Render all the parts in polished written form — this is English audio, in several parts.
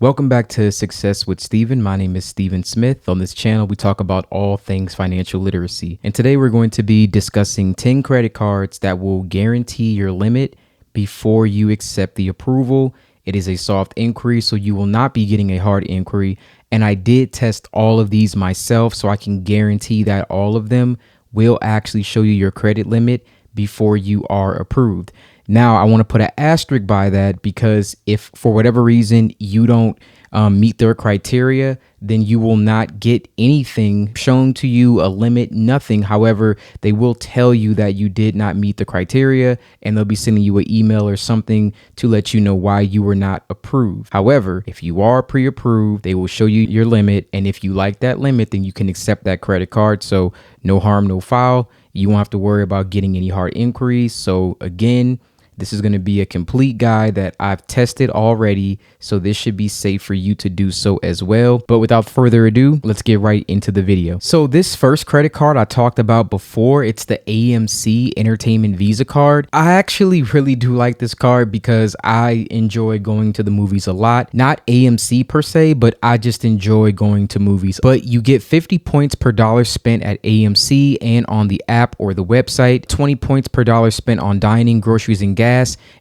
Welcome back to Success with Steven. My name is Steven Smith. On this channel, we talk about all things financial literacy. And today we're going to be discussing 10 credit cards that will guarantee your limit before you accept the approval. It is a soft inquiry, so you will not be getting a hard inquiry. And I did test all of these myself, so I can guarantee that all of them will actually show you your credit limit before you are approved. Now, I want to put an asterisk by that because if for whatever reason you don't meet their criteria, then you will not get anything shown to you, a limit, nothing. However, they will tell you that you did not meet the criteria and they'll be sending you an email or something to let you know why you were not approved. However, if you are pre-approved, they will show you your limit. And if you like that limit, then you can accept that credit card. So no harm, no foul. You won't have to worry about getting any hard inquiries. So again, this is going to be a complete guide that I've tested already, so this should be safe for you to do so as well. But without further ado, let's get right into the video. So this first credit card I talked about before, it's the AMC Entertainment Visa card. I actually really do like this card because I enjoy going to the movies a lot. Not AMC per se, but I just enjoy going to movies. But you get 50 points per dollar spent at AMC and on the app or the website, 20 points per dollar spent on dining, groceries, and gas,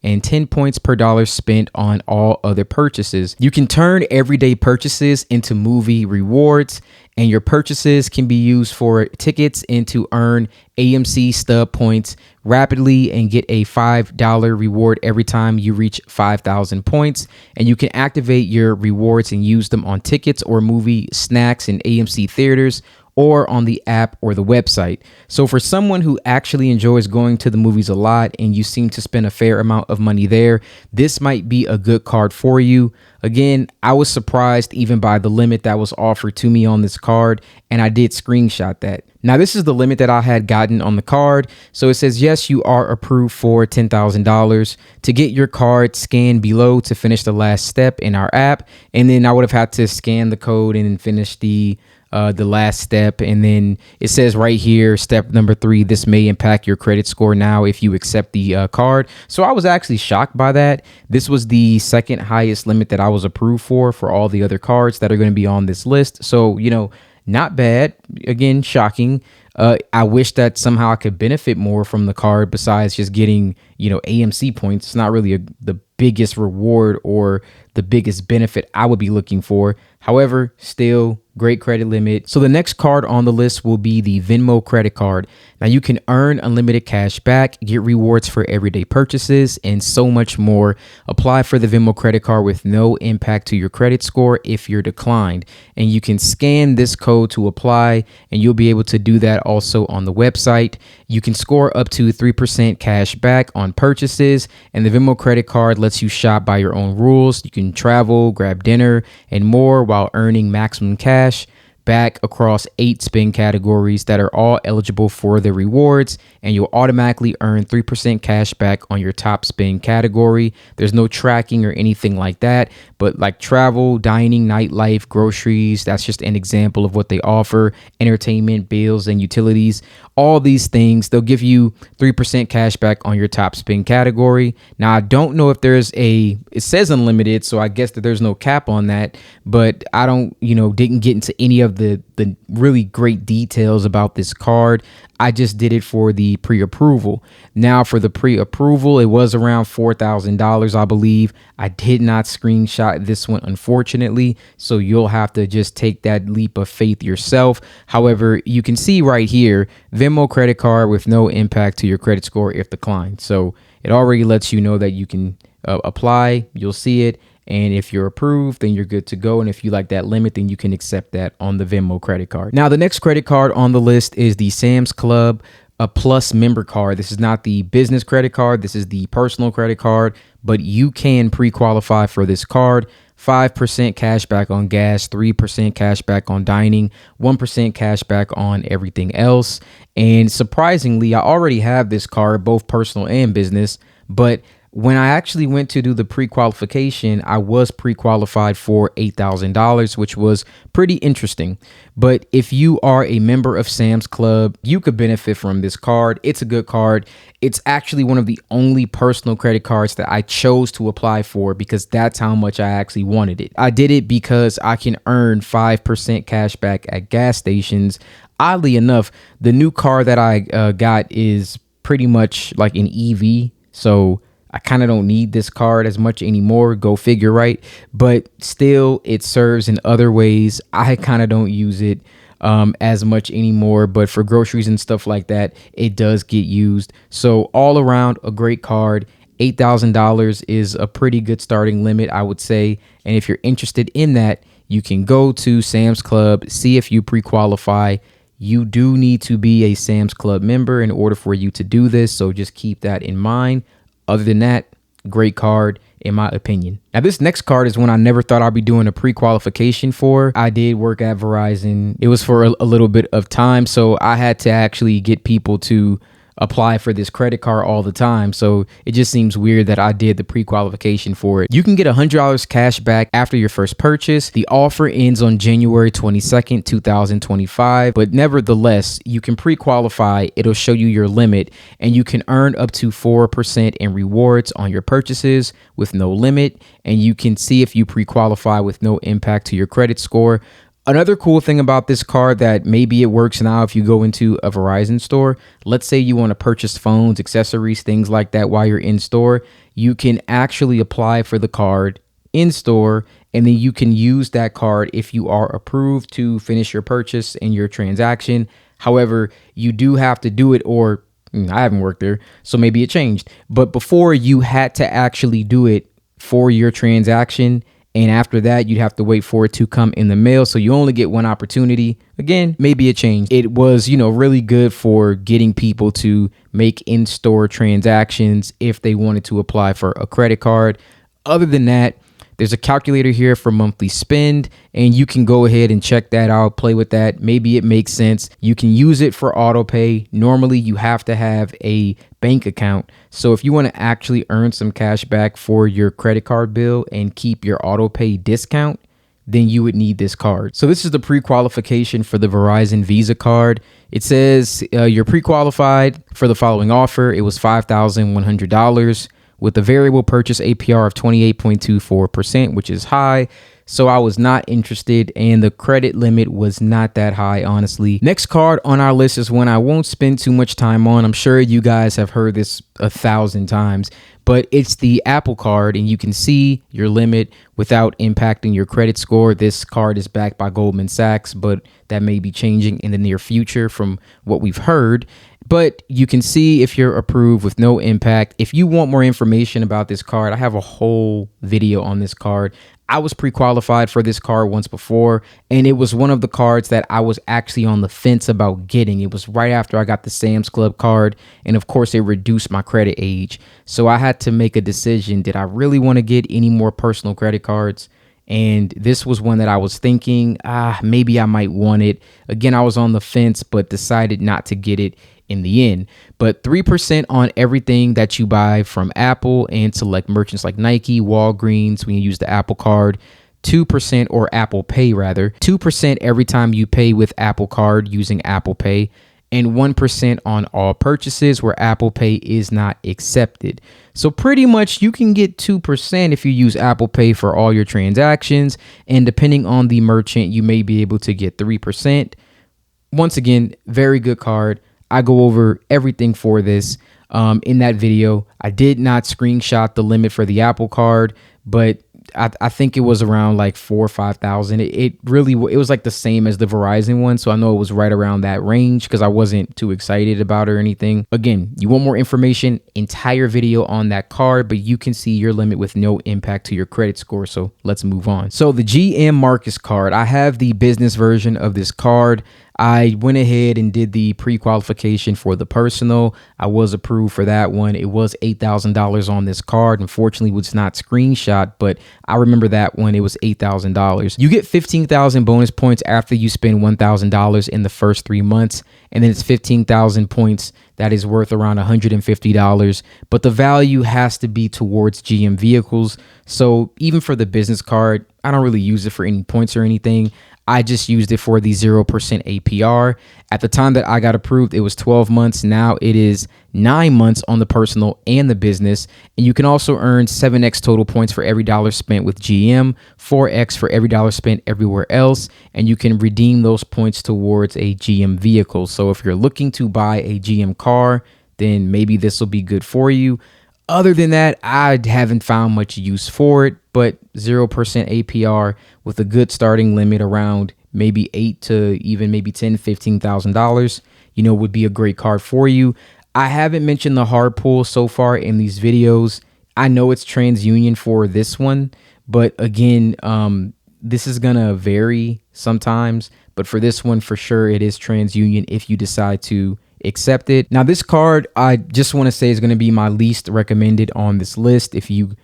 and 10 points per dollar spent on all other purchases. You can turn everyday purchases into movie rewards, and your purchases can be used for tickets and to earn AMC stub points rapidly and get a $5 reward every time you reach 5,000 points. And you can activate your rewards and use them on tickets or movie snacks in AMC theaters or on the app or the website. So for someone who actually enjoys going to the movies a lot and you seem to spend a fair amount of money there, this might be a good card for you. Again, I was surprised even by the limit that was offered to me on this card, and I did screenshot that. Now, this is the limit that I had gotten on the card. So it says, yes, you are approved for $10,000. To get your card, scan below to finish the last step in our app. And then I would have had to scan the code and then finish the last step. And then it says right here, step number 3, this may impact your credit score now if you accept the card. So I was actually shocked by that. This was the second highest limit that I was approved for all the other cards that are going to be on this list. So, not bad. Again, shocking. I wish that somehow I could benefit more from the card besides just getting, AMC points. It's not really the biggest reward or the biggest benefit I would be looking for. However, still great credit limit. So the next card on the list will be the Venmo credit card. Now you can earn unlimited cash back, get rewards for everyday purchases, and so much more. Apply for the Venmo credit card with no impact to your credit score if you're declined. And you can scan this code to apply, and you'll be able to do that also on the website. You can score up to 3% cash back on purchases, and the Venmo credit card lets you shop by your own rules. You can travel, grab dinner, and more while earning maximum cash back across 8 spend categories that are all eligible for the rewards, and you'll automatically earn 3% cash back on your top spend category. There's no tracking or anything like that, but like travel, dining, nightlife, groceries, that's just an example of what they offer. Entertainment, bills, and utilities, all these things, they'll give you 3% cash back on your top spend category. Now, I don't know if it says unlimited, so I guess that there's no cap on that, but I didn't get into any of the really great details about this card. I just did it for the pre-approval. Now for the pre-approval, it was around $4,000, I believe. I did not screenshot this one, unfortunately, so you'll have to just take that leap of faith yourself. However, you can see right here, Venmo credit card with no impact to your credit score if declined. So it already lets you know that you can apply. You'll see it. And if you're approved, then you're good to go. And if you like that limit, then you can accept that on the Venmo credit card. Now, the next credit card on the list is the Sam's Club Plus member card. This is not the business credit card. This is the personal credit card, but you can pre-qualify for this card. 5% cash back on gas, 3% cash back on dining, 1% cash back on everything else. And surprisingly, I already have this card, both personal and business, but When I actually went to do the pre-qualification, I was pre-qualified for $8,000, which was pretty interesting. But if you are a member of Sam's Club, you could benefit from this card. It's a good card. It's actually one of the only personal credit cards that I chose to apply for because that's how much I actually wanted it. I did it because I can earn 5% cash back at gas stations. Oddly enough, the new car that I got is pretty much like an EV. So I kind of don't need this card as much anymore. Go figure, right? But still, it serves in other ways. I kind of don't use it as much anymore. But for groceries and stuff like that, it does get used. So all around, a great card. $8,000 is a pretty good starting limit, I would say. And if you're interested in that, you can go to Sam's Club, see if you pre-qualify. You do need to be a Sam's Club member in order for you to do this. So just keep that in mind. Other than that, great card in my opinion. Now, this next card is one I never thought I'd be doing a pre-qualification for. I did work at Verizon. It was for a little bit of time, so I had to actually get people to apply for this credit card all the time. So it just seems weird that I did the pre-qualification for it. You can get $100 cash back after your first purchase. The offer ends on January 22nd, 2025. But nevertheless, you can pre-qualify. It'll show you your limit and you can earn up to 4% in rewards on your purchases with no limit. And you can see if you pre-qualify with no impact to your credit score. Another cool thing about this card that maybe it works now if you go into a Verizon store, let's say you want to purchase phones, accessories, things like that while you're in store, you can actually apply for the card in store and then you can use that card if you are approved to finish your purchase and your transaction. However, you do have to do it or I haven't worked there, so maybe it changed. But before you had to actually do it for your transaction. And after that, you'd have to wait for it to come in the mail. So you only get one opportunity. Again, maybe it changed. It was, really good for getting people to make in-store transactions if they wanted to apply for a credit card. Other than that, there's a calculator here for monthly spend, and you can go ahead and check that out, play with that. Maybe it makes sense. You can use it for auto pay. Normally, you have to have a bank account. So if you want to actually earn some cash back for your credit card bill and keep your auto pay discount, then you would need this card. So this is the pre-qualification for the Verizon Visa card. It says you're pre-qualified for the following offer. It was $5,100. with a variable purchase APR of 28.24%, which is high. So I was not interested and the credit limit was not that high, honestly. Next card on our list is one I won't spend too much time on. I'm sure you guys have heard this 1,000 times, but it's the Apple Card and you can see your limit without impacting your credit score. This card is backed by Goldman Sachs, but that may be changing in the near future from what we've heard. But you can see if you're approved with no impact. If you want more information about this card, I have a whole video on this card. I was pre-qualified for this card once before, and it was one of the cards that I was actually on the fence about getting. It was right after I got the Sam's Club card, and of course, it reduced my credit age. So I had to make a decision. Did I really want to get any more personal credit cards? And this was one that I was thinking, maybe I might want it. Again, I was on the fence, but decided not to get it in the end. But 3% on everything that you buy from Apple and select merchants like Nike, Walgreens, when you use the Apple Card. 2% or Apple Pay rather. 2% every time you pay with Apple Card using Apple Pay. And 1% on all purchases where Apple Pay is not accepted. So pretty much you can get 2% if you use Apple Pay for all your transactions. And depending on the merchant, you may be able to get 3%. Once again, very good card. I go over everything for this in that video. I did not screenshot the limit for the Apple Card, but I think it was around like 4,000 or 5,000. It was like the same as the Verizon one. So I know it was right around that range because I wasn't too excited about it or anything. Again, you want more information, entire video on that card, but you can see your limit with no impact to your credit score. So let's move on. So the GM Marcus card, I have the business version of this card. I went ahead and did the pre-qualification for the personal. I was approved for that one. It was $8,000 on this card. Unfortunately, it was not screenshot, but I remember that one. It was $8,000. You get 15,000 bonus points after you spend $1,000 in the first 3 months, and then it's 15,000 points that is worth around $150. But the value has to be towards GM vehicles. So even for the business card, I don't really use it for any points or anything. I just used it for the 0% APR. At the time that I got approved, it was 12 months. Now it is 9 months on the personal and the business. And you can also earn 7x total points for every dollar spent with GM, 4x for every dollar spent everywhere else. And you can redeem those points towards a GM vehicle. So if you're looking to buy a GM car, then maybe this will be good for you. Other than that, I haven't found much use for it, but 0% APR with a good starting limit around maybe $8 to even maybe $10,000, $15,000, would be a great card for you. I haven't mentioned the hard pull so far in these videos. I know it's TransUnion for this one, but again, this is gonna vary sometimes, but for this one, for sure, it is TransUnion if you decide to accept it. Now, this card, I just want to say, is going to be my least recommended on this list. If you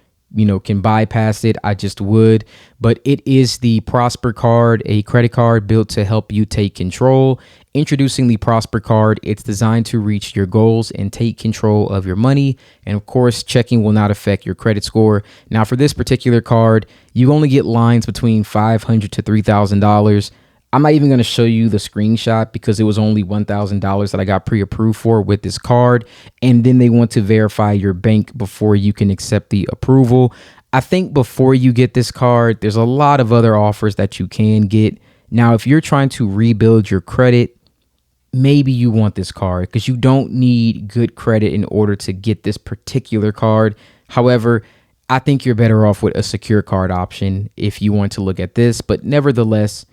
can bypass it, I just would. But it is the Prosper card, a credit card built to help you take control. Introducing the Prosper card, it's designed to reach your goals and take control of your money. And of course, checking will not affect your credit score. Now, for this particular card, you only get lines between $500 to $3,000. I'm not even going to show you the screenshot because it was only $1,000 that I got pre-approved for with this card. And then they want to verify your bank before you can accept the approval. I think before you get this card, there's a lot of other offers that you can get. Now, if you're trying to rebuild your credit, maybe you want this card because you don't need good credit in order to get this particular card. However, I think you're better off with a secure card option if you want to look at this. But nevertheless,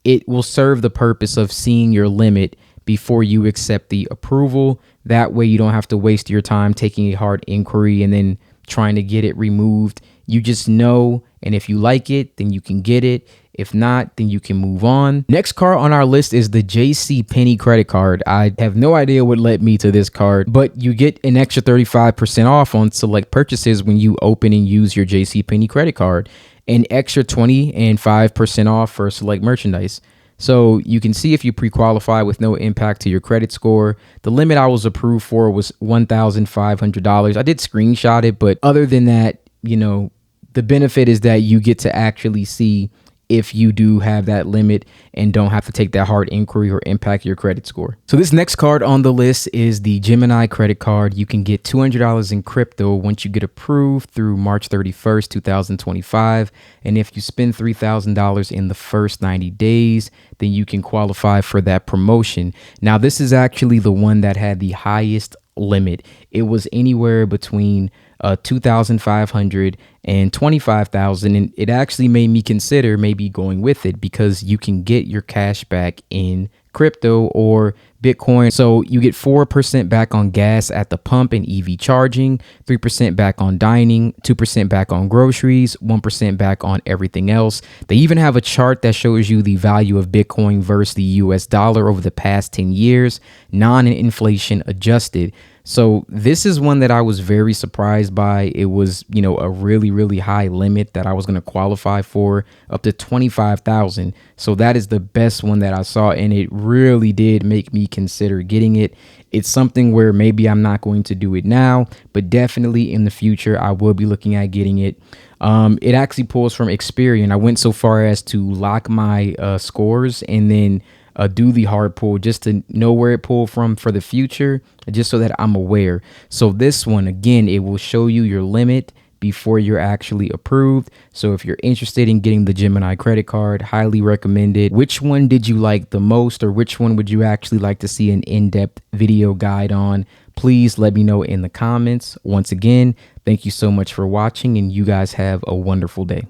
it will serve the purpose of seeing your limit before you accept the approval. That way you don't have to waste your time taking a hard inquiry and then trying to get it removed. You just know, and if you like it, then you can get it. If not, then you can move on. Next card on our list is the JCPenny credit card. I have no idea what led me to this card, but you get an extra 35% off on select purchases when you open and use your JCPenny credit card. An extra 20 and 5% off for select merchandise. So you can see if you pre-qualify with no impact to your credit score. The limit I was approved for was $1,500. I did screenshot it, but other than that, the benefit is that you get to actually see if you do have that limit and don't have to take that hard inquiry or impact your credit score. So this next card on the list is the GEMINI credit card. You can get $200 in crypto once you get approved through March 31st, 2025. And if you spend $3,000 in the first 90 days, then you can qualify for that promotion. Now, this is actually the one that had the highest limit. It was anywhere between 2,500 and 25,000, and it actually made me consider maybe going with it because you can get your cash back in crypto or Bitcoin. So you get 4% back on gas at the pump and EV charging, 3% back on dining, 2% back on groceries, 1% back on everything else. They even have a chart that shows you the value of Bitcoin versus the US dollar over the past 10 years, non-inflation adjusted. So this is one that I was very surprised by. It was, a really, really high limit that I was going to qualify for, up to 25,000. So that is the best one that I saw, and it really did make me consider getting it. It's something where maybe I'm not going to do it now, but definitely in the future, I will be looking at getting it. It actually pulls from Experian. I went so far as to lock my scores and then do the hard pull just to know where it pulled from for the future, just so that I'm aware. So this one, again, it will show you your limit before you're actually approved. So if you're interested in getting the GEMINI credit card, highly recommend it. Which one did you like the most, or which one would you actually like to see an in-depth video guide on? Please let me know in the comments. Once again, thank you so much for watching, and you guys have a wonderful day.